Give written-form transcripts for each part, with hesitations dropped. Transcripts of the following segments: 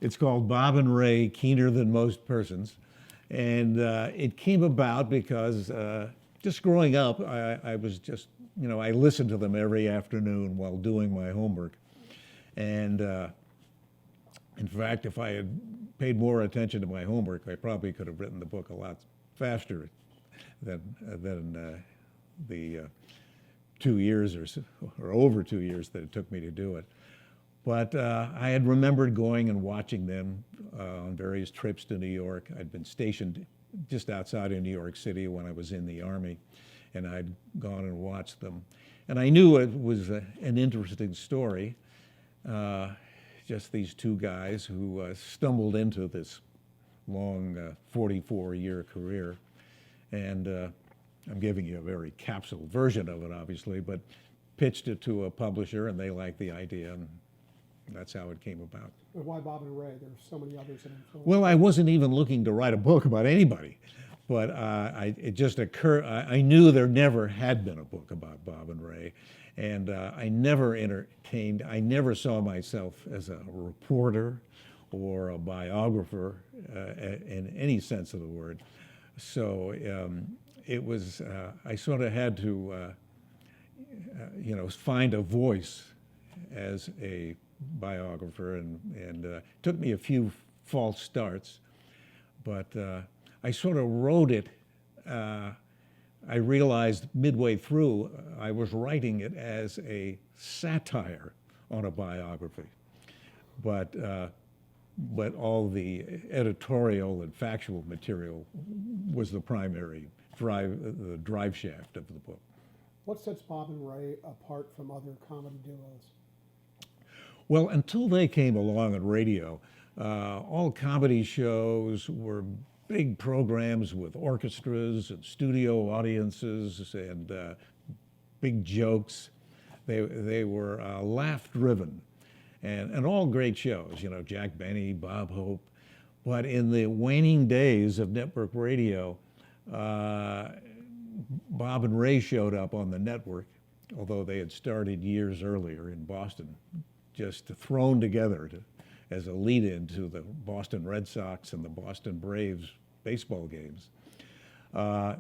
It's called Bob and Ray, Keener Than Most Persons. And it came about because just growing up, I was just, I listened to them every afternoon while doing my homework. And in fact, if I had paid more attention to my homework, I probably could have written the book a lot faster than the 2 years or over 2 years that it took me to do it. But I had remembered going and watching them on various trips to New York. I'd been stationed just outside of New York City when I was in the Army, and I'd gone and watched them. And I knew it was an interesting story, just these two guys who stumbled into this long 44-year career. And I'm giving you a very capsule version of it, obviously, but pitched it to a publisher, and they liked the idea, and that's how it came about. But why Bob and Ray? There's so many others that influenced. Well, I wasn't even looking to write a book about anybody, but it just occurred. I knew there never had been a book about Bob and Ray, and I never saw myself as a reporter or a biographer in any sense of the word. So it was, I sort of had to, find a voice as a biographer, and it took me a few false starts, but I sort of wrote it. I realized midway through I was writing it as a satire on a biography, but all the editorial and factual material was the primary drive shaft of the book. What sets Bob and Ray apart from other comedy duos? Well, until they came along on radio, all comedy shows were big programs with orchestras and studio audiences and big jokes. They were laugh-driven, and all great shows, Jack Benny, Bob Hope. But in the waning days of network radio, Bob and Ray showed up on the network, although they had started years earlier in Boston, just thrown together as a lead-in to the Boston Red Sox and the Boston Braves baseball games.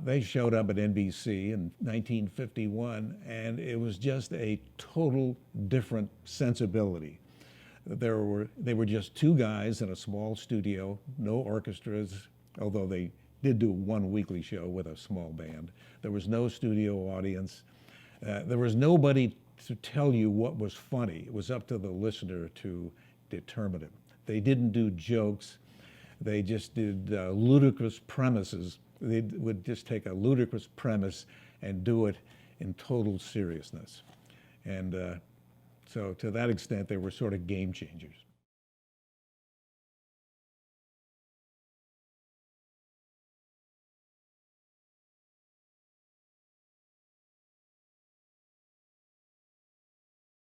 They showed up at NBC in 1951, and it was just a total different sensibility. They were just two guys in a small studio, no orchestras, although they did do one weekly show with a small band. There was no studio audience. There was nobody to tell you what was funny. It was up to the listener to determine it. They didn't do jokes. They just did ludicrous premises. They would just take a ludicrous premise and do it in total seriousness. And so to that extent, they were sort of game changers.